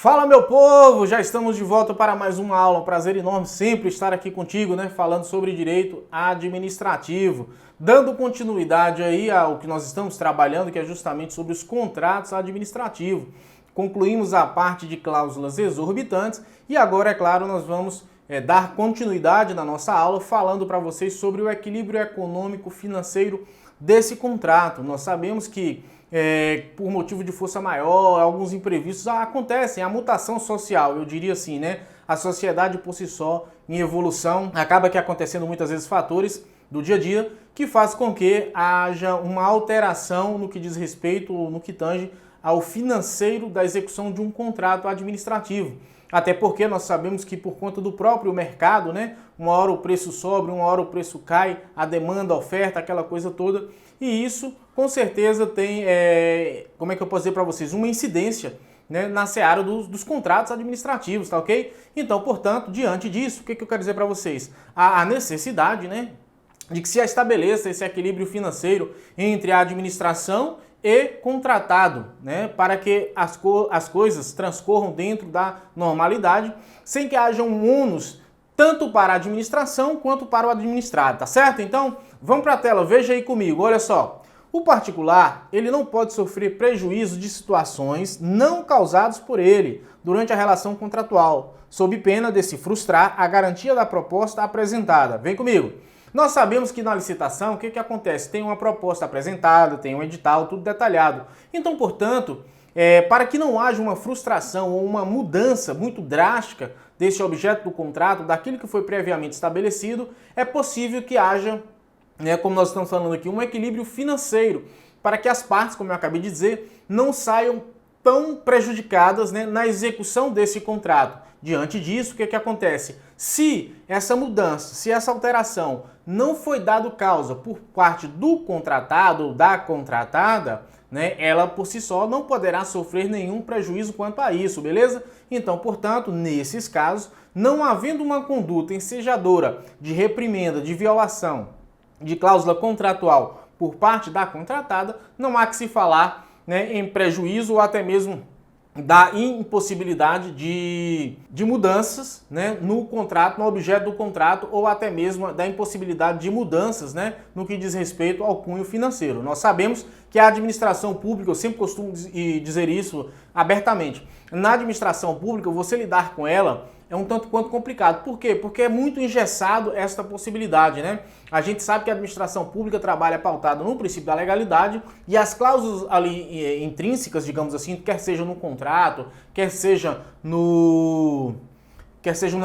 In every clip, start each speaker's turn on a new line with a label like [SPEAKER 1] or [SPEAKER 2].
[SPEAKER 1] Fala, meu povo! Já estamos de volta para mais uma aula. Um prazer enorme sempre estar aqui contigo, né? Falando sobre direito administrativo, dando continuidade aí ao que nós estamos trabalhando, que é justamente sobre os contratos administrativos. Concluímos a parte de cláusulas exorbitantes e agora, é claro, nós vamos dar continuidade na nossa aula falando para vocês sobre o equilíbrio econômico financeiro desse contrato. Nós sabemos que por motivo de força maior, alguns imprevistos acontecem, a mutação social, eu diria assim, né? A sociedade por si só, em evolução, acaba que acontecendo muitas vezes fatores do dia a dia que faz com que haja uma alteração no que diz respeito, no que tange ao financeiro da execução de um contrato administrativo. Até porque nós sabemos que por conta do próprio mercado, né? Uma hora o preço sobe, uma hora o preço cai, a demanda, a oferta, aquela coisa toda. E isso, com certeza, tem, como é que eu posso dizer para vocês, uma incidência, né, na seara dos contratos administrativos, tá ok? Então, portanto, diante disso, o que eu quero dizer para vocês? A necessidade, né, de que se estabeleça esse equilíbrio financeiro entre a administração e contratado, né, para que as coisas transcorram dentro da normalidade, sem que haja um ônus tanto para a administração quanto para o administrado, tá certo? Então, vamos para a tela, veja aí comigo, olha só. O particular, ele não pode sofrer prejuízo de situações não causadas por ele durante a relação contratual, sob pena de se frustrar a garantia da proposta apresentada. Vem comigo. Nós sabemos que na licitação, o que acontece? Tem uma proposta apresentada, tem um edital, tudo detalhado. Então, portanto, para que não haja uma frustração ou uma mudança muito drástica desse objeto do contrato, daquilo que foi previamente estabelecido, é possível que haja, como nós estamos falando aqui, um equilíbrio financeiro, para que as partes, como eu acabei de dizer, não saiam tão prejudicadas, né, na execução desse contrato. Diante disso, o que acontece? Se essa mudança, se essa alteração não foi dado causa por parte do contratado ou da contratada, né, ela por si só não poderá sofrer nenhum prejuízo quanto a isso, beleza? Então, portanto, nesses casos, não havendo uma conduta ensejadora de reprimenda, de violação de cláusula contratual por parte da contratada, não há que se falar, né, em prejuízo ou até mesmo da impossibilidade de mudanças, né, no contrato, no objeto do contrato, ou até mesmo da impossibilidade de mudanças, né, no que diz respeito ao cunho financeiro. Nós sabemos que a administração pública, eu sempre costumo dizer isso abertamente, na administração pública, você lidar com ela é um tanto quanto complicado. Por quê? Porque é muito engessado esta possibilidade, né? A gente sabe que a administração pública trabalha pautada no princípio da legalidade e as cláusulas ali intrínsecas, digamos assim, quer seja no contrato, quer seja no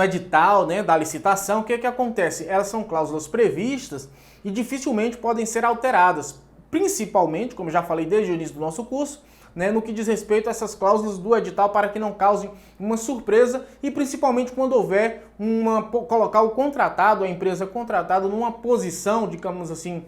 [SPEAKER 1] edital, né, da licitação, o que acontece? Elas são cláusulas previstas e dificilmente podem ser alteradas, principalmente, como já falei desde o início do nosso curso, né, no que diz respeito a essas cláusulas do edital para que não causem uma surpresa e principalmente quando houver colocar o contratado, a empresa contratada numa posição, digamos assim,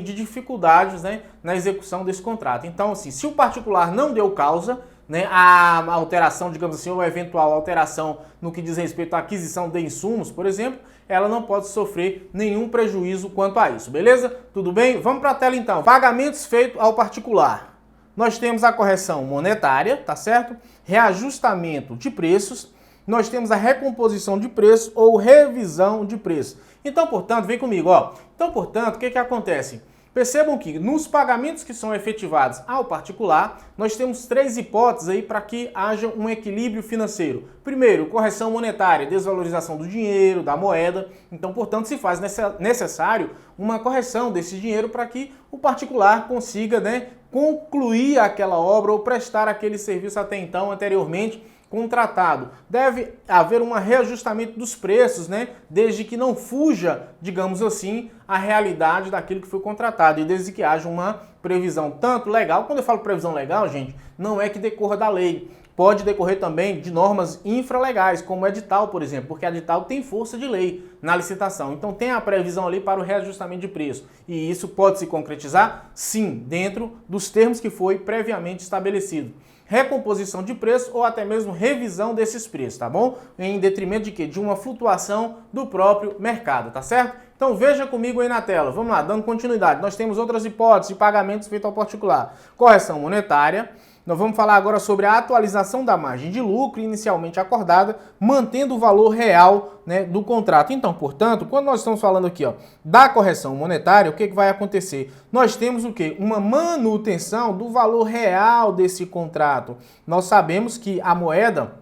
[SPEAKER 1] de dificuldades, né, na execução desse contrato. Então, assim, se o particular não deu causa, né, a alteração, digamos assim, ou eventual alteração no que diz respeito à aquisição de insumos, por exemplo, ela não pode sofrer nenhum prejuízo quanto a isso, beleza? Tudo bem? Vamos para a tela então. Pagamentos feitos ao particular. Nós temos a correção monetária, tá certo? Reajustamento de preços. Nós temos a recomposição de preço ou revisão de preço. Então, portanto, vem comigo, ó. Então, portanto, o que acontece? Percebam que nos pagamentos que são efetivados ao particular, nós temos três hipóteses aí para que haja um equilíbrio financeiro. Primeiro, correção monetária, desvalorização do dinheiro, da moeda. Então, portanto, se faz necessário uma correção desse dinheiro para que o particular consiga, né, concluir aquela obra ou prestar aquele serviço até então, anteriormente, contratado. Deve haver um reajustamento dos preços, né? Desde que não fuja, digamos assim, a realidade daquilo que foi contratado e desde que haja uma previsão tanto legal, quando eu falo previsão legal, gente, não é que decorra da lei. Pode decorrer também de normas infralegais, como o edital, por exemplo, porque o edital tem força de lei na licitação. Então tem a previsão ali para o reajustamento de preço. E isso pode se concretizar? Sim, dentro dos termos que foi previamente estabelecido. Recomposição de preço ou até mesmo revisão desses preços, tá bom? Em detrimento de quê? De uma flutuação do próprio mercado, tá certo? Então veja comigo aí na tela. Vamos lá, dando continuidade. Nós temos outras hipóteses de pagamentos feitos ao particular. Correção monetária, nós vamos falar agora sobre a atualização da margem de lucro inicialmente acordada, mantendo o valor real, né, do contrato. Então, portanto, quando nós estamos falando aqui, ó, da correção monetária, o que vai acontecer? Nós temos o quê? Uma manutenção do valor real desse contrato. Nós sabemos que a moeda,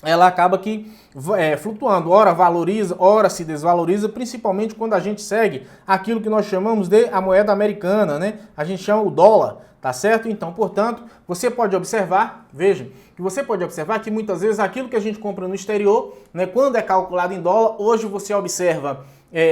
[SPEAKER 1] ela acaba aqui flutuando, ora valoriza, ora se desvaloriza, principalmente quando a gente segue aquilo que nós chamamos de a moeda americana, né? A gente chama o dólar, tá certo? Então, portanto, você pode observar, veja, que você pode observar que muitas vezes aquilo que a gente compra no exterior, né, quando é calculado em dólar, hoje você observa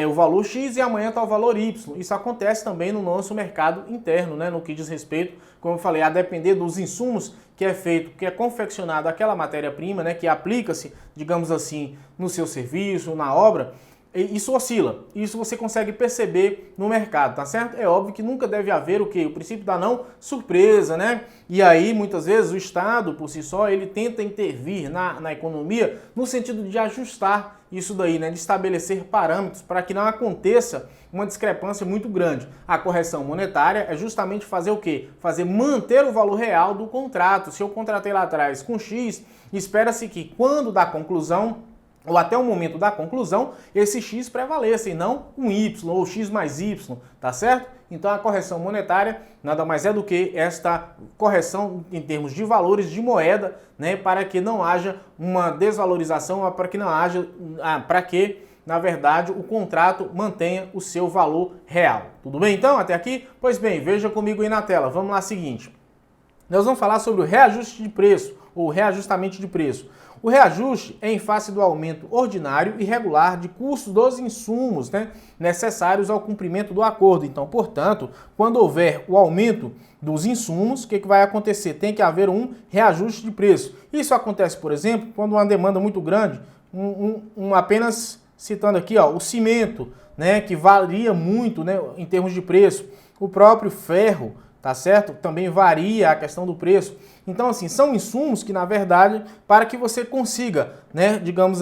[SPEAKER 1] o valor X e amanhã está o valor Y. Isso acontece também no nosso mercado interno, né, no que diz respeito, como eu falei, a depender dos insumos que é feito, que é confeccionado aquela matéria-prima, né, que aplica-se, digamos assim, no seu serviço, na obra. Isso oscila, isso você consegue perceber no mercado, tá certo? É óbvio que nunca deve haver o quê? O princípio da não surpresa, né? E aí, muitas vezes, o Estado, por si só, ele tenta intervir na economia no sentido de ajustar isso daí, né? De estabelecer parâmetros para que não aconteça uma discrepância muito grande. A correção monetária é justamente fazer o quê? Manter o valor real do contrato. Se eu contratei lá atrás com X, espera-se que quando da conclusão, ou até o momento da conclusão, esse X prevaleça e não um Y ou X mais Y, tá certo? Então a correção monetária nada mais é do que esta correção em termos de valores de moeda, né, para que não haja uma desvalorização, para que, na verdade, o contrato mantenha o seu valor real. Tudo bem então, até aqui? Pois bem, veja comigo aí na tela. Vamos lá, seguinte. Nós vamos falar sobre o reajuste de preço, ou reajustamento de preço. O reajuste é em face do aumento ordinário e regular de custos dos insumos, né, necessários ao cumprimento do acordo. Então, portanto, quando houver o aumento dos insumos, o que vai acontecer? Tem que haver um reajuste de preço. Isso acontece, por exemplo, quando uma demanda muito grande, apenas citando aqui, ó, o cimento, né, que varia muito, né, em termos de preço. O próprio ferro, tá certo? Também varia a questão do preço. Então, assim, são insumos que, na verdade, para que você consiga, né, digamos,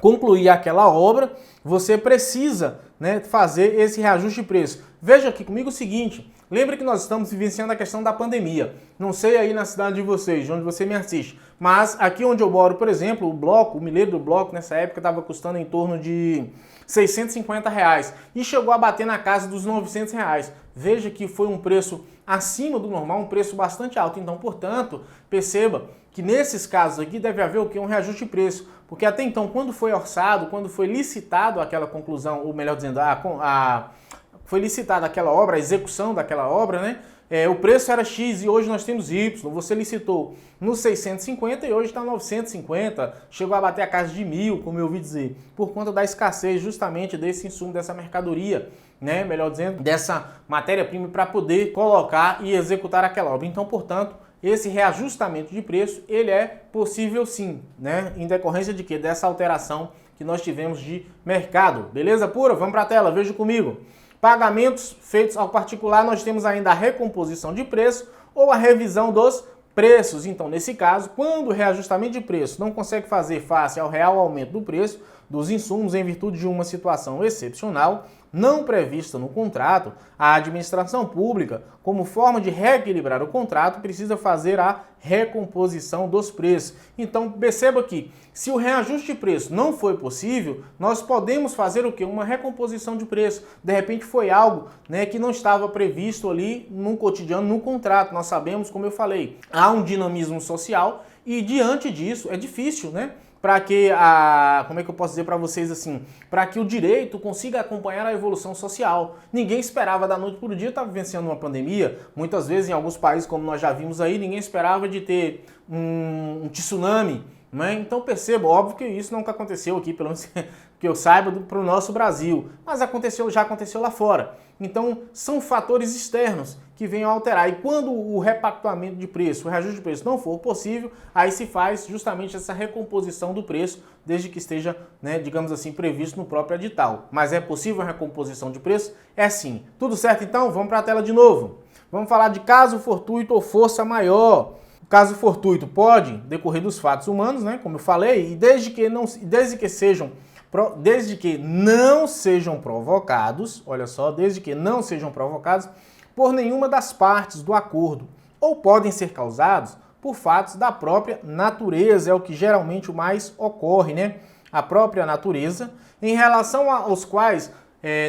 [SPEAKER 1] concluir aquela obra, você precisa, né, fazer esse reajuste de preço. Veja aqui comigo o seguinte, lembre que nós estamos vivenciando a questão da pandemia. Não sei aí na cidade de vocês, de onde você me assiste, mas aqui onde eu moro, por exemplo, o milheiro do bloco, nessa época, estava custando em torno de R$650 e chegou a bater na casa dos R$900. Veja que foi um preço acima do normal, um preço bastante alto. Então, portanto, perceba que nesses casos aqui deve haver o quê? Um reajuste de preço. Porque até então, quando foi orçado, quando foi licitado aquela conclusão, ou melhor dizendo, foi licitada aquela obra, a execução daquela obra, né? O preço era X e hoje nós temos Y. Você licitou nos 650 e hoje está 950. Chegou a bater a casa de 1.000, como eu ouvi dizer, por conta da escassez justamente desse insumo, dessa mercadoria, né? Melhor dizendo, dessa matéria-prima para poder colocar e executar aquela obra. Então, portanto, esse reajustamento de preço, ele é possível sim, né? Em decorrência de quê? Dessa alteração que nós tivemos de mercado. Beleza pura? Vamos para a tela, veja comigo. Pagamentos feitos ao particular, nós temos ainda a recomposição de preço ou a revisão dos preços. Então, nesse caso, quando o reajustamento de preço não consegue fazer face ao real aumento do preço dos insumos em virtude de uma situação excepcional não prevista no contrato, a administração pública, como forma de reequilibrar o contrato, precisa fazer a recomposição dos preços. Então, perceba que se o reajuste de preço não foi possível, nós podemos fazer o quê? Uma recomposição de preço. De repente foi algo, né, que não estava previsto ali no cotidiano, no contrato. Nós sabemos, como eu falei, há um dinamismo social e diante disso é difícil, né? Para que como é que eu posso dizer para vocês assim, para que o direito consiga acompanhar a evolução social. Ninguém esperava da noite para o dia estar vivenciando uma pandemia. Muitas vezes em alguns países, como nós já vimos aí, ninguém esperava de ter um tsunami, né? Então perceba, óbvio que isso nunca aconteceu aqui, pelo menos que eu saiba, para o nosso Brasil, mas já aconteceu lá fora. Então são fatores externos que venham a alterar. E quando o repactuamento de preço, o reajuste de preço não for possível, aí se faz justamente essa recomposição do preço, desde que esteja, né, digamos assim, previsto no próprio edital. Mas é possível a recomposição de preço? É sim. Tudo certo então? Vamos para a tela de novo. Vamos falar de caso fortuito ou força maior. O caso fortuito pode decorrer dos fatos humanos, né, como eu falei, e desde que não sejam provocados, olha só, desde que não sejam provocados por nenhuma das partes do acordo, ou podem ser causados por fatos da própria natureza, é o que geralmente o mais ocorre, né? A própria natureza, em relação aos quais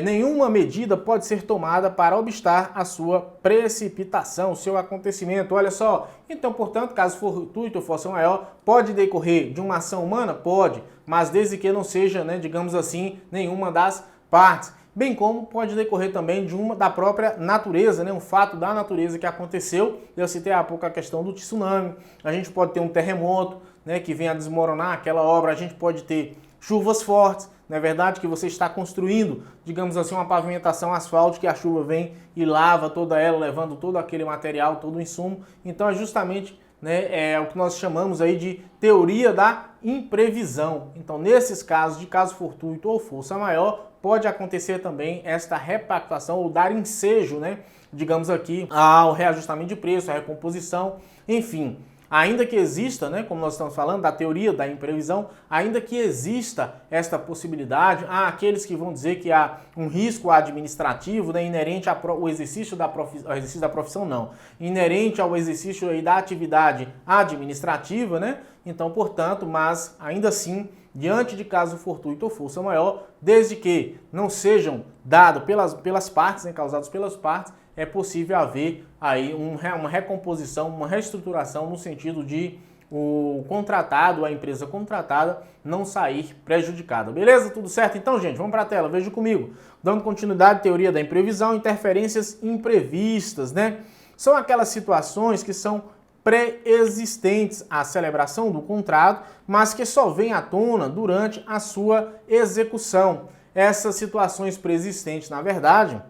[SPEAKER 1] nenhuma medida pode ser tomada para obstar a sua precipitação, o seu acontecimento. Olha só, então, portanto, caso fortuito ou força maior, pode decorrer de uma ação humana? Pode, mas desde que não seja, né, digamos assim, nenhuma das partes. Bem como pode decorrer também da própria natureza, né? Um fato da natureza que aconteceu. Eu citei há pouco a questão do tsunami. A gente pode ter um terremoto, né, que venha a desmoronar aquela obra. A gente pode ter chuvas fortes. Não é verdade que você está construindo, digamos assim, uma pavimentação asfáltica e a chuva vem e lava toda ela, levando todo aquele material, todo o insumo. Então é justamente, né, o que nós chamamos aí de teoria da imprevisão. Então, nesses casos de caso fortuito ou força maior, pode acontecer também esta repactuação ou dar ensejo, né, digamos aqui, ao reajustamento de preço, a recomposição, enfim. Ainda que exista, né, como nós estamos falando, da teoria da imprevisão, ainda que exista esta possibilidade, há aqueles que vão dizer que há um risco administrativo, né, inerente ao exercício da profissão, não, inerente ao exercício aí da atividade administrativa, né? Então, portanto, mas ainda assim, diante de caso fortuito ou força maior, desde que não sejam dados pelas partes, né, causados pelas partes, é possível haver aí uma recomposição, uma reestruturação no sentido de o contratado, a empresa contratada, não sair prejudicada. Beleza? Tudo certo? Então, gente, vamos para a tela, veja comigo. Dando continuidade à teoria da imprevisão, interferências imprevistas, né? São aquelas situações que são pré-existentes à celebração do contrato, mas que só vêm à tona durante a sua execução. Essas situações pré-existentes, na verdade,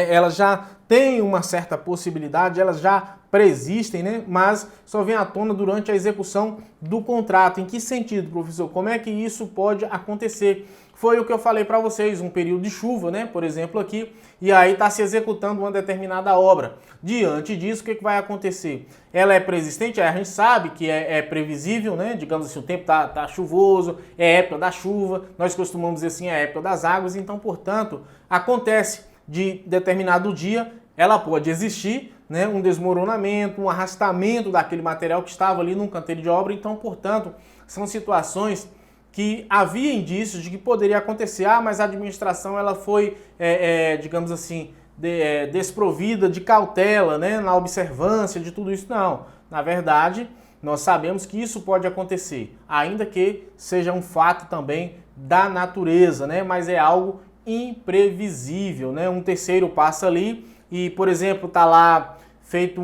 [SPEAKER 1] elas já têm uma certa possibilidade, elas já preexistem, né? Mas só vem à tona durante a execução do contrato. Em que sentido, professor? Como é que isso pode acontecer? Foi o que eu falei para vocês, um período de chuva, né? Por exemplo, aqui, e aí está se executando uma determinada obra. Diante disso, o que vai acontecer? Ela é preexistente, a gente sabe que é previsível, né? Digamos assim, o tempo tá chuvoso, é época da chuva, nós costumamos dizer assim, é época das águas, então, portanto, acontece de determinado dia, ela pode existir, né, um desmoronamento, um arrastamento daquele material que estava ali num canteiro de obra. Então, portanto, são situações que havia indícios de que poderia acontecer, mas a administração ela foi, digamos assim, desprovida de cautela, né, na observância de tudo isso. Não, na verdade, nós sabemos que isso pode acontecer, ainda que seja um fato também da natureza, né, mas é algo imprevisível, né? Um terceiro passa ali e, por exemplo, tá lá feito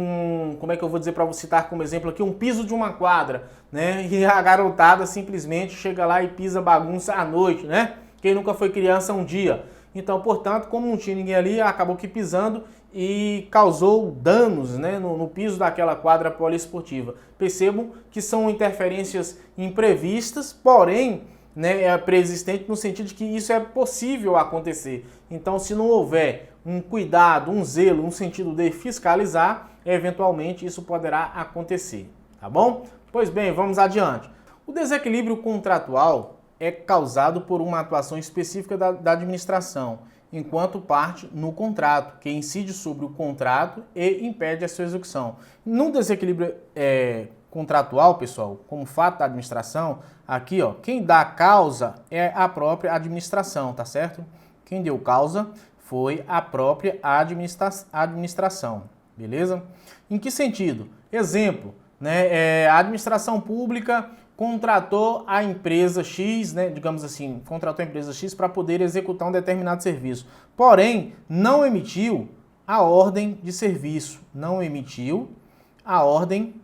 [SPEAKER 1] como é que eu vou dizer para você citar como exemplo aqui, um piso de uma quadra, né? E a garotada simplesmente chega lá e pisa bagunça à noite, né? Quem nunca foi criança um dia. Então, portanto, como não tinha ninguém ali, acabou que pisando e causou danos, né, no piso daquela quadra poliesportiva. Percebam que são interferências imprevistas, porém, né, é preexistente no sentido de que isso é possível acontecer. Então, se não houver um cuidado, um zelo, um sentido de fiscalizar, eventualmente isso poderá acontecer, tá bom? Pois bem, vamos adiante. O desequilíbrio contratual é causado por uma atuação específica da administração, enquanto parte no contrato, que incide sobre o contrato e impede a sua execução. No desequilíbrio contratual, pessoal, como fato da administração, aqui, ó, quem dá causa é a própria administração, tá certo? Quem deu causa foi a própria administração, beleza? Em que sentido? Exemplo, né, a administração pública contratou a empresa X, né, digamos assim, contratou a empresa X para poder executar um determinado serviço, porém, não emitiu a ordem de serviço, não emitiu a ordem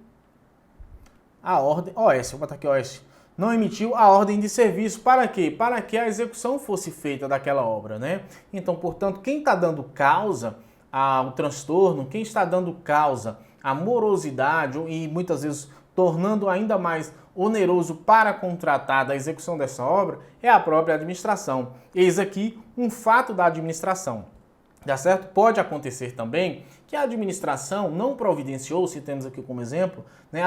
[SPEAKER 1] OS, vou botar aqui OS, não emitiu a ordem de serviço. Para quê? Para que a execução fosse feita daquela obra, né? Então, portanto, quem está dando causa ao transtorno, quem está dando causa à morosidade e muitas vezes tornando ainda mais oneroso para a contratada a execução dessa obra, é a própria administração. Eis aqui um fato da administração. Dá certo? Pode acontecer também que a administração não providenciou, se temos aqui como exemplo, né,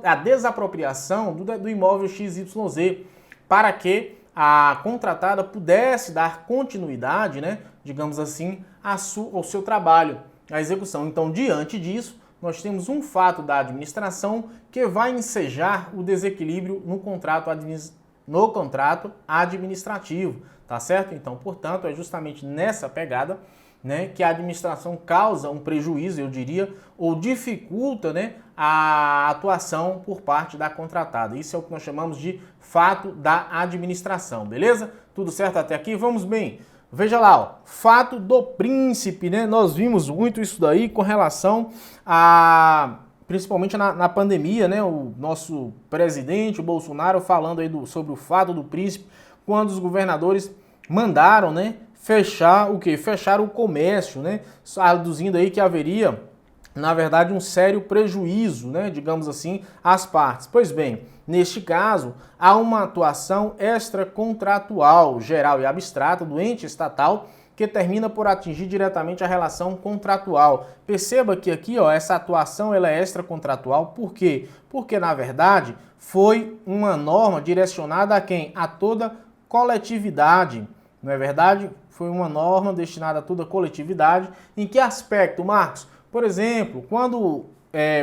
[SPEAKER 1] a desapropriação do imóvel XYZ para que a contratada pudesse dar continuidade, né, digamos assim, ao seu trabalho, à execução. Então, diante disso, nós temos um fato da administração que vai ensejar o desequilíbrio no contrato administrativo, tá certo? Então, portanto, é justamente nessa pegada, né, que a administração causa um prejuízo, eu diria, ou dificulta, né, a atuação por parte da contratada. Isso é o que nós chamamos de fato da administração, beleza? Tudo certo até aqui? Vamos bem. Veja lá, ó, fato do príncipe, né? Nós vimos muito isso daí com relação a, principalmente na pandemia, né? O nosso presidente, o Bolsonaro, falando aí sobre o fato do príncipe, quando os governadores mandaram, né, fechar o quê? Fechar o comércio, né? Aduzindo aí que haveria, na verdade, um sério prejuízo, né, digamos assim, às partes. Pois bem, neste caso, há uma atuação extracontratual, geral e abstrata do ente estatal que termina por atingir diretamente a relação contratual. Perceba que aqui, ó, essa atuação ela é extracontratual. Por quê? Porque, na verdade, foi uma norma direcionada a quem? A toda coletividade. Não é verdade? Foi uma norma destinada a toda coletividade. Em que aspecto, Marcos? Por exemplo, quando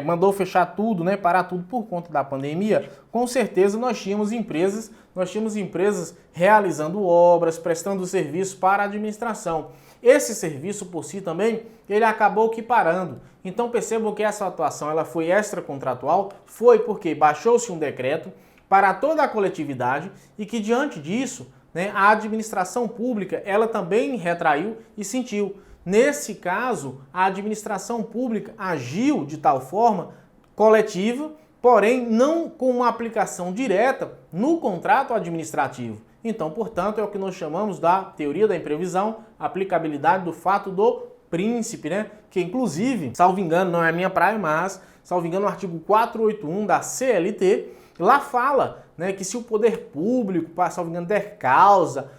[SPEAKER 1] mandou fechar tudo, né, parar tudo por conta da pandemia, com certeza nós tínhamos empresas realizando obras, prestando serviço para a administração. Esse serviço por si também, ele acabou que parando. Então percebam que essa atuação ela foi extracontratual, foi porque baixou-se um decreto para toda a coletividade e que diante disso, né, a administração pública ela também retraiu e sentiu. Nesse caso, a administração pública agiu de tal forma coletiva, porém não com uma aplicação direta no contrato administrativo. Então, portanto, é o que nós chamamos da teoria da imprevisão, aplicabilidade do fato do príncipe, né? Que inclusive, salvo engano, não é a minha praia, mas, salvo engano, o artigo 481 da CLT, lá fala, né, que se o poder público, salvo engano, der causa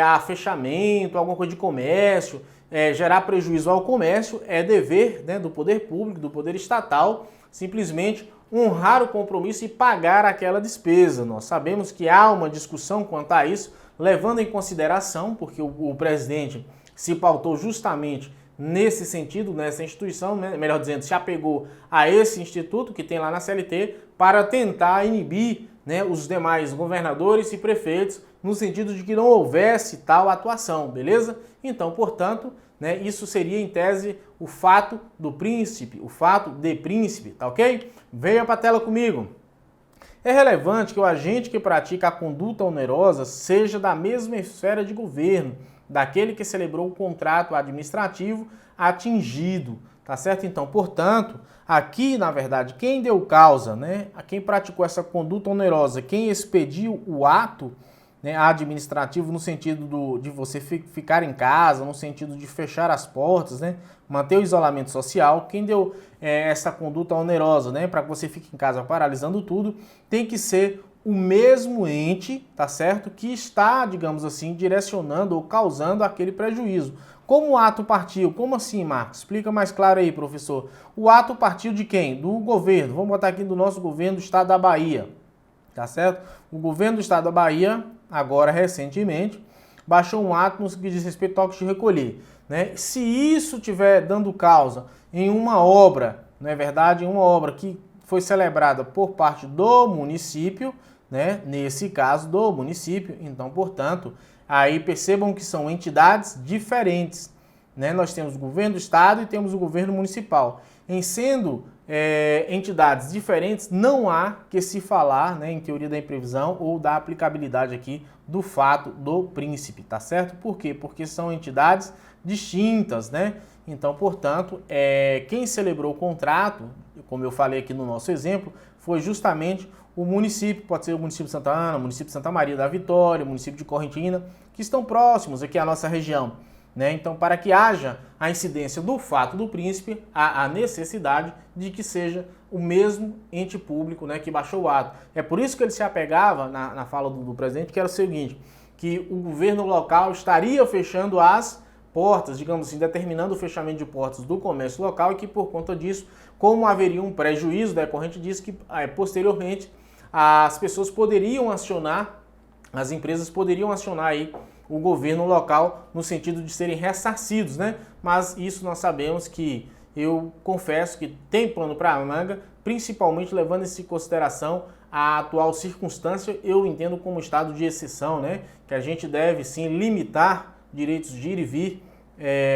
[SPEAKER 1] a fechamento, alguma coisa de comércio, gerar prejuízo ao comércio, é dever, né, do poder público, do poder estatal, simplesmente honrar o compromisso e pagar aquela despesa. Nós sabemos que há uma discussão quanto a isso, levando em consideração, porque o presidente se pautou justamente nesse sentido, nessa instituição, né, melhor dizendo, se apegou a esse instituto que tem lá na CLT para tentar inibir, né, os demais governadores e prefeitos no sentido de que não houvesse tal atuação, beleza? Então, portanto, né, isso seria em tese o fato do príncipe, o fato de príncipe, tá ok? Venha para a tela comigo. É relevante que o agente que pratica a conduta onerosa seja da mesma esfera de governo daquele que celebrou o contrato administrativo atingido, tá certo? Então, portanto, aqui, na verdade, quem deu causa, né, a quem praticou essa conduta onerosa, quem expediu o ato, né, administrativo no sentido de você ficar em casa, no sentido de fechar as portas, né, manter o isolamento social, quem deu essa conduta onerosa, né, para que você fique em casa paralisando tudo, tem que ser o mesmo ente, tá certo, que está, digamos assim, direcionando ou causando aquele prejuízo. Como o ato partiu? Como assim, Marcos? Explica mais claro aí, professor. O ato partiu de quem? Do governo. Vamos botar aqui do nosso governo do estado da Bahia, tá certo? O governo do estado da Bahia, agora recentemente, baixou um ato no que diz respeito ao toque de recolher, né? Se isso tiver dando causa em uma obra, não é verdade? Em uma obra que foi celebrada por parte do município, né? Nesse caso do município, então, portanto, aí percebam que são entidades diferentes, né? Nós temos o governo do estado e temos o governo municipal. Em sendo entidades diferentes, não há que se falar, né, em teoria da imprevisão ou da aplicabilidade aqui do fato do príncipe, tá certo? Por quê? Porque são entidades distintas, né? Então, portanto, quem celebrou o contrato, como eu falei aqui no nosso exemplo, foi justamente o município, pode ser o município de Santa Ana, o município de Santa Maria da Vitória, o município de Correntina, que estão próximos aqui à nossa região, né? Então, para que haja a incidência do fato do príncipe, há a necessidade de que seja o mesmo ente público, né, que baixou o ato. É por isso que ele se apegava na fala do presidente, que era o seguinte, que o governo local estaria fechando as portas, digamos assim, determinando o fechamento de portas do comércio local e que por conta disso, como haveria um prejuízo decorrente disso, que posteriormente as pessoas poderiam acionar, as empresas poderiam acionar aí o governo local no sentido de serem ressarcidos, né? Mas isso nós sabemos que eu confesso que tem pano para manga, principalmente levando em consideração a atual circunstância. Eu entendo como estado de exceção, né, que a gente deve sim limitar direitos de ir e vir,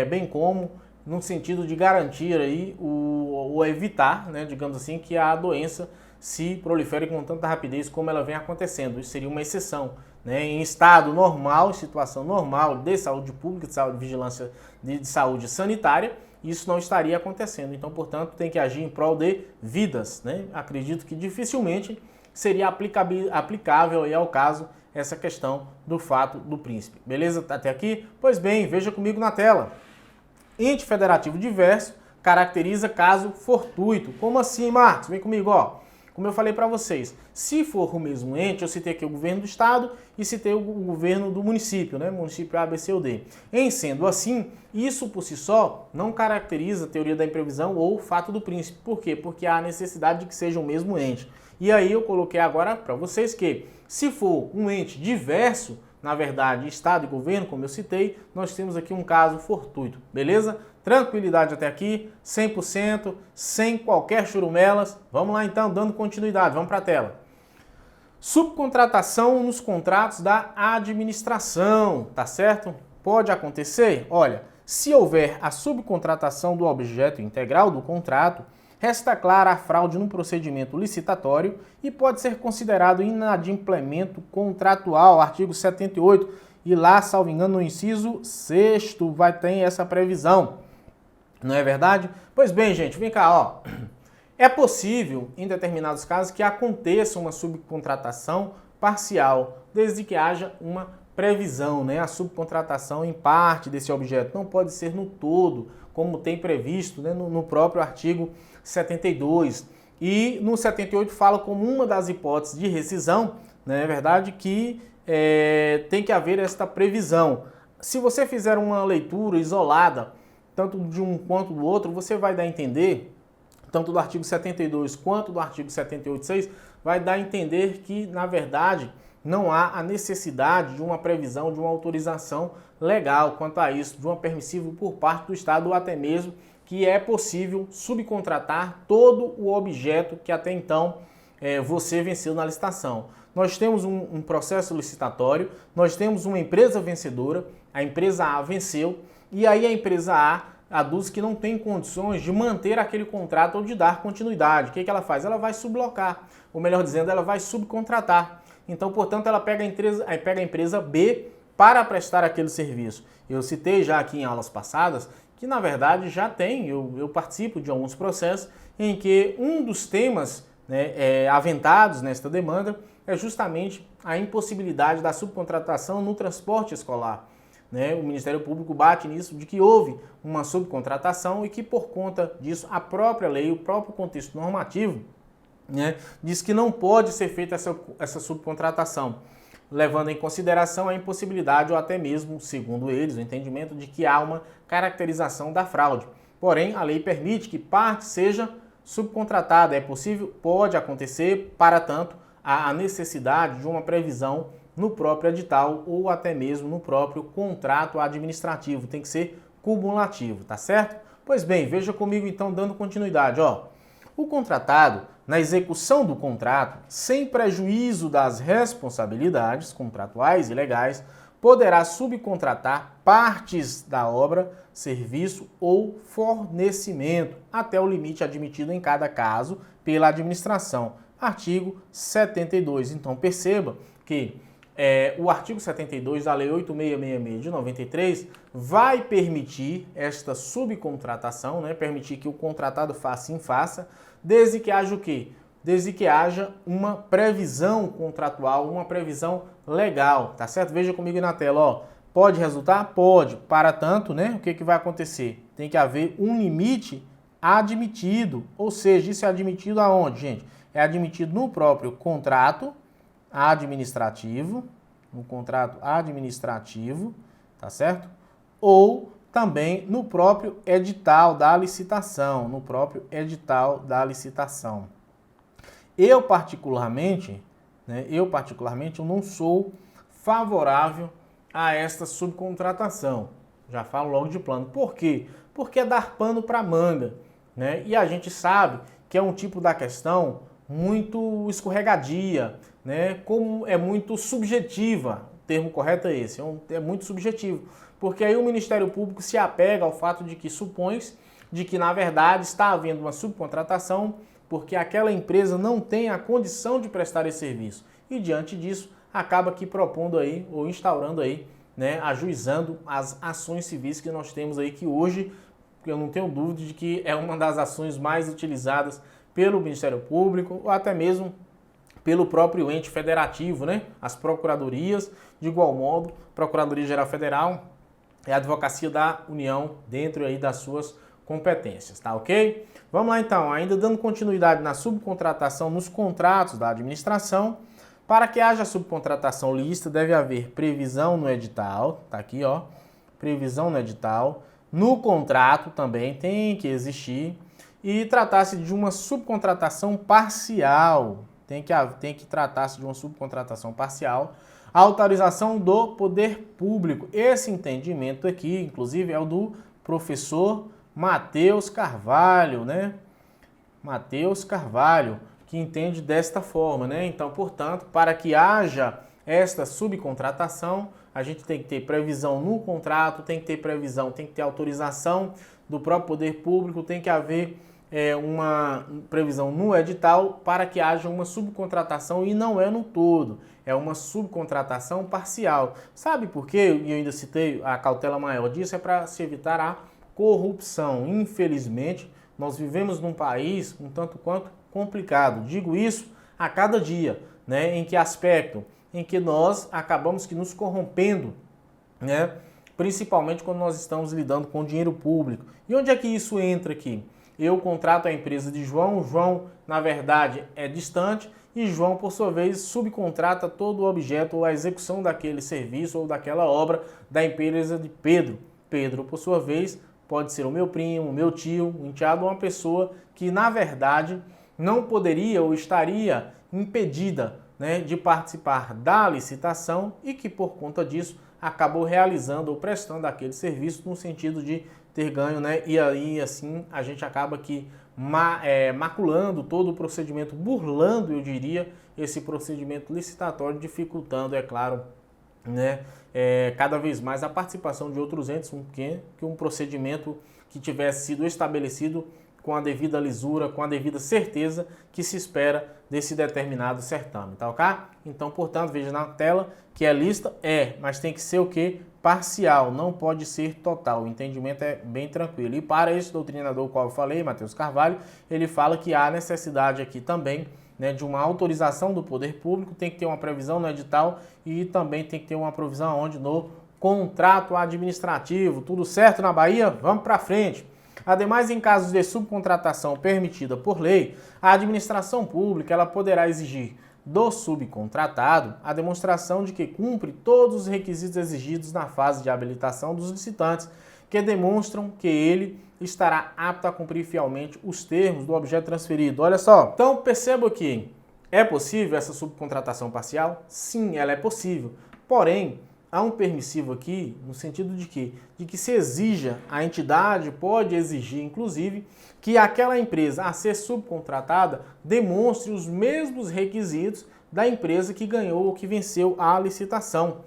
[SPEAKER 1] bem como no sentido de garantir aí o evitar, né, digamos assim, que a doença se prolifere com tanta rapidez como ela vem acontecendo. Isso seria uma exceção, né? Em estado normal, em situação normal de saúde pública, de saúde, vigilância de saúde sanitária, isso não estaria acontecendo. Então, portanto, tem que agir em prol de vidas, né? Acredito que dificilmente seria aplicável aí ao caso essa questão do fato do príncipe. Beleza? Até aqui? Pois bem, veja comigo na tela. Ente federativo diverso caracteriza caso fortuito. Como assim, Marcos? Vem comigo, ó. Como eu falei para vocês, se for o mesmo ente, eu citei aqui o governo do estado e citei o governo do município, né? Município A, B, C ou D. Em sendo assim, isso por si só não caracteriza a teoria da imprevisão ou fato do príncipe. Por quê? Porque há a necessidade de que seja o mesmo ente. E aí eu coloquei agora para vocês que, se for um ente diverso, na verdade, estado e governo, como eu citei, nós temos aqui um caso fortuito, beleza? Tranquilidade até aqui, 100%, sem qualquer churumelas. Vamos lá então, dando continuidade, vamos para a tela. Subcontratação nos contratos da administração, tá certo? Pode acontecer? Olha, se houver a subcontratação do objeto integral do contrato, resta clara a fraude no procedimento licitatório e pode ser considerado inadimplemento contratual, artigo 78, e lá, salvo engano, no inciso 6º vai ter essa previsão. Não é verdade? Pois bem, gente, vem cá, ó. É possível, em determinados casos, que aconteça uma subcontratação parcial, desde que haja uma previsão, né? A subcontratação em parte desse objeto não pode ser no todo, como tem previsto, né, no próprio artigo 72. E no 78 fala como uma das hipóteses de rescisão, né, é verdade, que tem que haver esta previsão. Se você fizer uma leitura isolada, tanto de um quanto do outro, você vai dar a entender, tanto do artigo 72 quanto do artigo 78.6, vai dar a entender que, na verdade, não há a necessidade de uma previsão, de uma autorização legal quanto a isso, de uma permissiva por parte do Estado, ou até mesmo que é possível subcontratar todo o objeto que até então você venceu na licitação. Nós temos um processo licitatório, nós temos uma empresa vencedora, a empresa A venceu, e aí a empresa A aduz que não tem condições de manter aquele contrato ou de dar continuidade. O que ela faz? Ela vai sublocar, ou melhor dizendo, ela vai subcontratar. Então, portanto, ela pega a empresa B para prestar aquele serviço. Eu citei já aqui em aulas passadas que, na verdade, já tem, eu participo de alguns processos em que um dos temas, né, aventados nesta demanda é justamente a impossibilidade da subcontratação no transporte escolar. Né? O Ministério Público bate nisso, de que houve uma subcontratação e que, por conta disso, a própria lei, o próprio contexto normativo, né, diz que não pode ser feita essa subcontratação, levando em consideração a impossibilidade ou até mesmo, segundo eles, o entendimento de que há uma caracterização da fraude. Porém, a lei permite que parte seja subcontratada. É possível? Pode acontecer, para tanto, há a necessidade de uma previsão no próprio edital ou até mesmo no próprio contrato administrativo. Tem que ser cumulativo, tá certo? Pois bem, veja comigo então, dando continuidade, ó. O contratado, na execução do contrato, sem prejuízo das responsabilidades contratuais e legais, poderá subcontratar partes da obra, serviço ou fornecimento, até o limite admitido em cada caso pela administração. Artigo 72. Então perceba que o artigo 72 da Lei 8666 de 93 vai permitir esta subcontratação, né? Permitir que o contratado faça, desde que haja o quê? Desde que haja uma previsão contratual, uma previsão legal, tá certo? Veja comigo na tela, ó. Pode resultar? Pode. Para tanto, né? O que vai acontecer? Tem que haver um limite admitido, ou seja, isso é admitido aonde, gente? É admitido no próprio contrato administrativo, no contrato administrativo, tá certo? Ou também no próprio edital da licitação, Eu particularmente, eu não sou favorável a esta subcontratação. Já falo logo de plano. Por quê? Porque é dar pano para manga. né? E a gente sabe que é um tipo da questão muito escorregadia, né? Como é muito subjetiva, o termo correto é esse, é muito subjetivo, porque aí o Ministério Público se apega ao fato de que supõe de que, na verdade, está havendo uma subcontratação porque aquela empresa não tem a condição de prestar esse serviço. E, diante disso, acaba aqui propondo aí, ou instaurando aí, né, ajuizando as ações civis que nós temos aí, que hoje, eu não tenho dúvida de que é uma das ações mais utilizadas pelo Ministério Público, ou até mesmo pelo próprio ente federativo, né? As procuradorias, de igual modo, Procuradoria-Geral Federal e a Advocacia da União, dentro aí das suas competências, tá ok? Vamos lá então, ainda dando continuidade na subcontratação nos contratos da administração. Para que haja subcontratação lícita, deve haver previsão no edital, tá aqui ó, previsão no edital, no contrato também tem que existir, e tratar-se de uma subcontratação parcial, tem que tratar-se de uma subcontratação parcial, a autorização do poder público. Esse entendimento aqui, inclusive, é o do professor Matheus Carvalho, né? Matheus Carvalho, que entende desta forma, né? Então, portanto, para que haja esta subcontratação, a gente tem que ter previsão no contrato, tem que ter previsão, tem que ter autorização do próprio poder público, tem que haver uma previsão no edital para que haja uma subcontratação, e não é no todo, é uma subcontratação parcial. Sabe por quê? E eu ainda citei a cautela maior disso, é para se evitar a corrupção. Infelizmente, nós vivemos num país um tanto quanto complicado. Digo isso a cada dia, né? Em que aspecto? Em que nós acabamos que nos corrompendo, né? Principalmente quando nós estamos lidando com dinheiro público. E onde é que isso entra aqui? Eu contrato a empresa de João, João, na verdade, é distante, e João, por sua vez, subcontrata todo o objeto ou a execução daquele serviço ou daquela obra da empresa de Pedro. Pedro, por sua vez, pode ser o meu primo, o meu tio, um enteado, uma pessoa que, na verdade, não poderia ou estaria impedida, né, de participar da licitação e que, por conta disso, acabou realizando ou prestando aquele serviço no sentido de ter ganho, né? E aí, assim, a gente acaba que maculando todo o procedimento, burlando, eu diria, esse procedimento licitatório, dificultando, é claro, né, cada vez mais a participação de outros entes, que um procedimento que tivesse sido estabelecido com a devida lisura, com a devida certeza que se espera desse determinado certame, tá ok? Então, portanto, veja na tela que é lista, mas tem que ser o quê? Parcial, não pode ser total. O entendimento é bem tranquilo. E para esse doutrinador, qual eu falei, Matheus Carvalho, ele fala que há necessidade aqui também, né, de uma autorização do poder público, tem que ter uma previsão no edital e também tem que ter uma provisão onde no contrato administrativo. Tudo certo na Bahia? Vamos para frente. Ademais, em casos de subcontratação permitida por lei, a administração pública ela poderá exigir do subcontratado a demonstração de que cumpre todos os requisitos exigidos na fase de habilitação dos licitantes, que demonstram que ele estará apto a cumprir fielmente os termos do objeto transferido. Olha só, então perceba que é possível essa subcontratação parcial? Sim, ela é possível, porém, há um permissivo aqui, no sentido de que se exija, a entidade pode exigir, inclusive, que aquela empresa a ser subcontratada demonstre os mesmos requisitos da empresa que ganhou ou que venceu a licitação.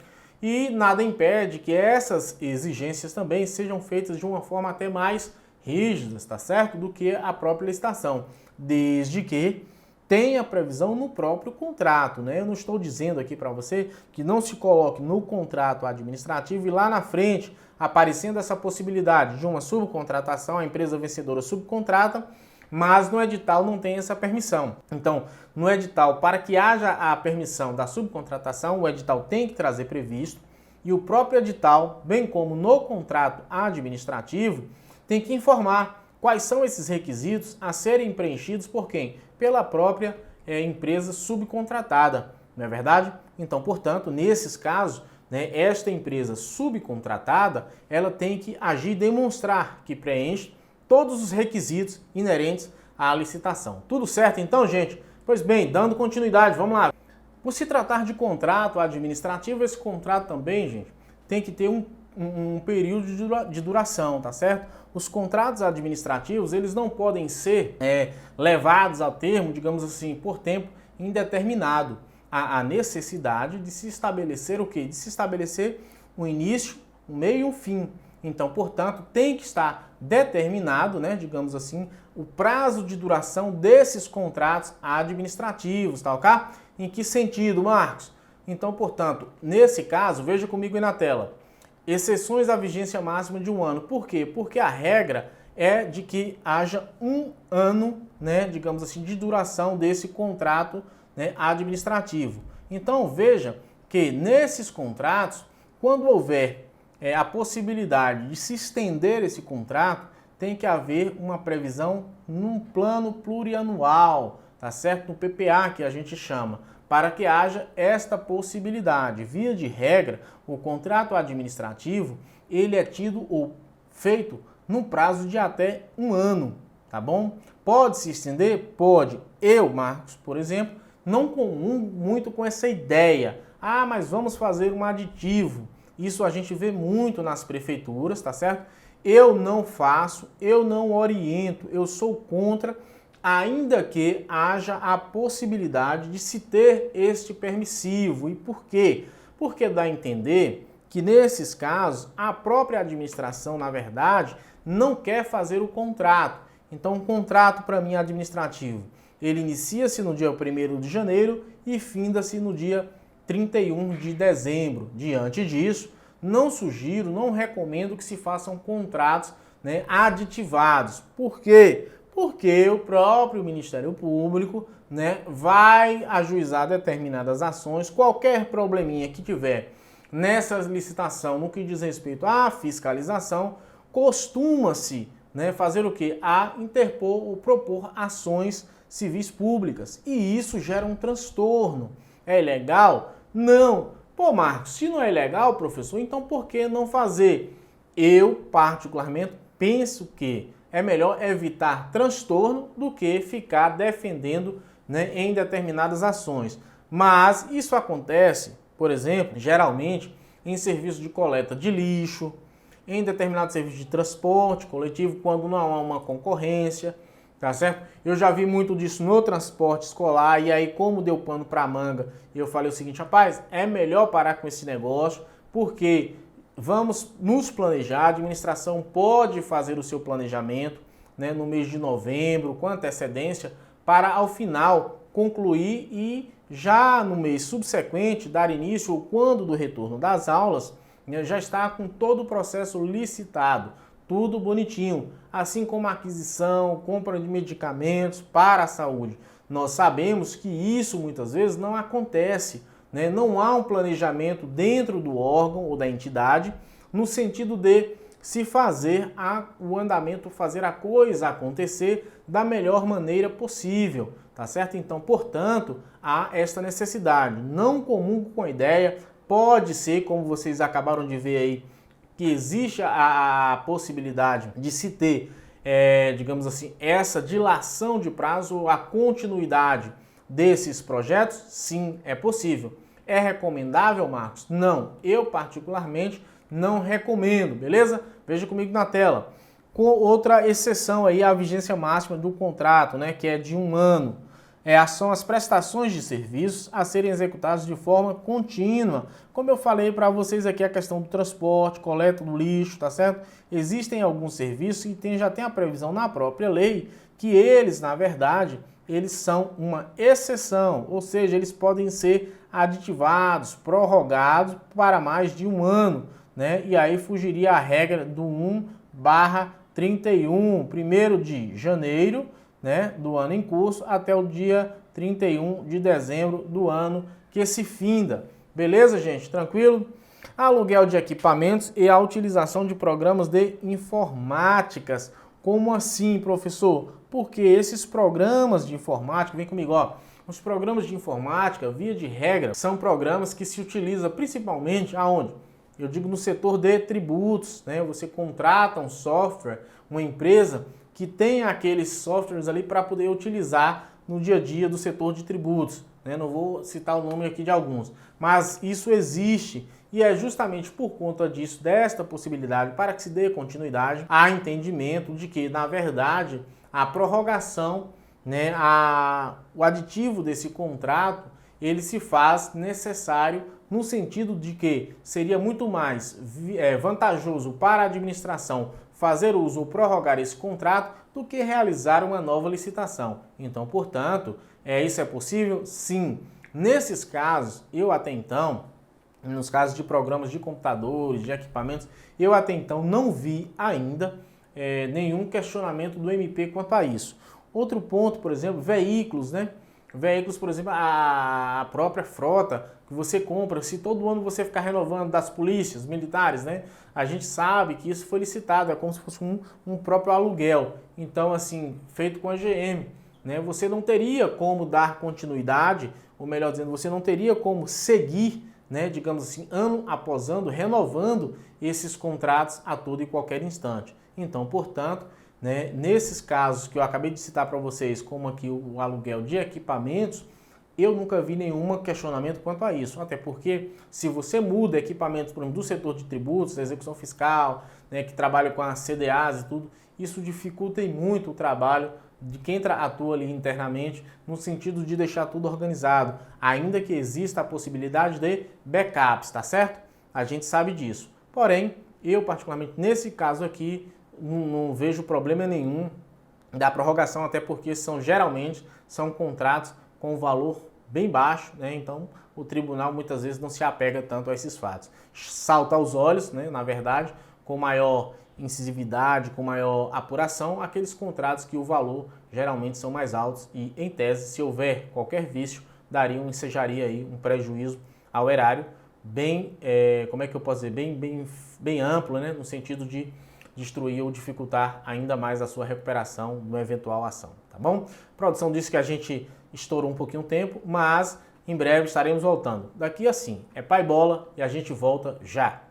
[SPEAKER 1] E nada impede que essas exigências também sejam feitas de uma forma até mais rígida, tá certo? Do que a própria licitação, desde que tem a previsão no próprio contrato, né? Eu não estou dizendo aqui para você que não se coloque no contrato administrativo e lá na frente, aparecendo essa possibilidade de uma subcontratação, a empresa vencedora subcontrata, mas no edital não tem essa permissão. Então, no edital, para que haja a permissão da subcontratação, o edital tem que trazer previsto, e o próprio edital, bem como no contrato administrativo, tem que informar quais são esses requisitos a serem preenchidos por quem? Pela própria empresa subcontratada, não é verdade? Então, portanto, nesses casos, né, esta empresa subcontratada, ela tem que agir e demonstrar que preenche todos os requisitos inerentes à licitação. Tudo certo então, gente? Pois bem, dando continuidade, vamos lá. Por se tratar de contrato administrativo, esse contrato também, gente, tem que ter um período de duração, tá certo? Os contratos administrativos, eles não podem ser levados a termo, digamos assim, por tempo indeterminado. Há necessidade de se estabelecer o quê? De se estabelecer um início, um meio e um fim. Então, portanto, tem que estar determinado, né, digamos assim, o prazo de duração desses contratos administrativos, tá ok? Em que sentido, Marcos? Então, portanto, nesse caso, veja comigo aí na tela, exceções à vigência máxima de 1 ano. Por quê? Porque a regra é de que haja 1 ano, né, digamos assim, de duração desse contrato, né, administrativo. Então, veja que nesses contratos, quando houver a possibilidade de se estender esse contrato, tem que haver uma previsão num plano plurianual, tá certo? No PPA, que a gente chama, para que haja esta possibilidade. Via de regra, o contrato administrativo, ele é tido ou feito num prazo de até 1 ano, tá bom? Pode se estender? Pode. Eu, Marcos, por exemplo, não comungo muito com essa ideia. Ah, mas vamos fazer um aditivo. Isso a gente vê muito nas prefeituras, tá certo? Eu não faço, eu não oriento, eu sou contra, ainda que haja a possibilidade de se ter este permissivo. E por quê? Porque dá a entender que nesses casos a própria administração, na verdade, não quer fazer o contrato. Então, um contrato para mim administrativo, ele inicia-se no dia 1º de janeiro e finda-se no dia 31 de dezembro. Diante disso, não sugiro, não recomendo que se façam contratos, né, aditivados. Por quê? Porque o próprio Ministério Público, né, vai ajuizar determinadas ações. Qualquer probleminha que tiver nessa licitação no que diz respeito à fiscalização, costuma-se, né, fazer o quê? A interpor ou propor ações civis públicas. E isso gera um transtorno. É legal? Não. Pô, Marcos, se não é legal, professor, então por que não fazer? Eu, particularmente, penso que é melhor evitar transtorno do que ficar defendendo, né, em determinadas ações. Mas isso acontece, por exemplo, geralmente em serviços de coleta de lixo, em determinados serviços de transporte coletivo, quando não há uma concorrência, tá certo? Eu já vi muito disso no transporte escolar, e aí como deu pano para manga, eu falei o seguinte, rapaz, é melhor parar com esse negócio, porque vamos nos planejar, a administração pode fazer o seu planejamento, né, no mês de novembro, com antecedência, para ao final concluir e já no mês subsequente dar início, ou quando do retorno das aulas, né, já está com todo o processo licitado, tudo bonitinho, assim como a aquisição, compra de medicamentos para a saúde. Nós sabemos que isso muitas vezes não acontece, né? Não há um planejamento dentro do órgão ou da entidade no sentido de se fazer o andamento, fazer a coisa acontecer da melhor maneira possível, tá certo? Então, portanto, há esta necessidade. Não comungo com a ideia, pode ser, como vocês acabaram de ver aí, que existe a possibilidade de se ter, digamos assim, essa dilação de prazo, a continuidade desses projetos, sim, é possível. É recomendável, Marcos? Não, eu particularmente não recomendo, beleza? Veja comigo na tela. Com outra exceção aí, a vigência máxima do contrato, né, que é de 1 ano. São as prestações de serviços a serem executadas de forma contínua. Como eu falei para vocês aqui, a questão do transporte, coleta do lixo, tá certo? Existem alguns serviços que já tem a previsão na própria lei que eles, na verdade, eles são uma exceção, ou seja, eles podem ser aditivados, prorrogados para mais de 1 ano, né? E aí fugiria a regra do 1/31, 1º de janeiro, né, do ano em curso, até o dia 31 de dezembro do ano que se finda. Beleza, gente? Tranquilo? Aluguel de equipamentos e a utilização de programas de informáticas. Como assim, professor? Porque esses programas de informática, vem comigo, ó. Os programas de informática, via de regra, são programas que se utilizam principalmente aonde? Eu digo no setor de tributos, né? Você contrata um software, uma empresa que tem aqueles softwares ali para poder utilizar no dia a dia do setor de tributos, né? Não vou citar o nome aqui de alguns, mas isso existe E é justamente por conta disso, desta possibilidade, para que se dê continuidade, há entendimento de que, na verdade, a prorrogação, né, o aditivo desse contrato, ele se faz necessário no sentido de que seria muito mais vantajoso para a administração fazer uso ou prorrogar esse contrato do que realizar uma nova licitação. Então, portanto, isso é possível? Sim. Nesses casos, eu até então, nos casos de programas de computadores, de equipamentos, eu até então não vi ainda nenhum questionamento do MP quanto a isso. Outro ponto, por exemplo, veículos, né? Veículos, por exemplo, a própria frota que você compra, se todo ano você ficar renovando das polícias, militares, né? A gente sabe que isso foi licitado, é como se fosse um próprio aluguel. Então, assim, feito com a GM, né? Você não teria como dar continuidade, ou melhor dizendo, você não teria como seguir, né, digamos assim, ano após ano, renovando esses contratos a todo e qualquer instante. Então, portanto, né, nesses casos que eu acabei de citar para vocês, como aqui o aluguel de equipamentos, eu nunca vi nenhum questionamento quanto a isso. Até porque se você muda equipamentos, por exemplo, do setor de tributos, da execução fiscal, né, que trabalha com as CDAs e tudo, isso dificulta muito o trabalho de quem atua ali internamente, no sentido de deixar tudo organizado, ainda que exista a possibilidade de backups, tá certo? A gente sabe disso. Porém, eu particularmente nesse caso aqui, não vejo problema nenhum da prorrogação, até porque geralmente são contratos com valor bem baixo, né? Então o tribunal muitas vezes não se apega tanto a esses fatos. Salta aos olhos, né, na verdade, com maior incisividade, com maior apuração, aqueles contratos que o valor geralmente são mais altos e, em tese, se houver qualquer vício, ensejaria aí um prejuízo ao erário bem, como é que eu posso dizer, bem amplo, né, no sentido de destruir ou dificultar ainda mais a sua recuperação numa eventual ação, tá bom? A produção disse que a gente estourou um pouquinho o tempo, mas em breve estaremos voltando. Daqui assim, é pai bola e a gente volta já.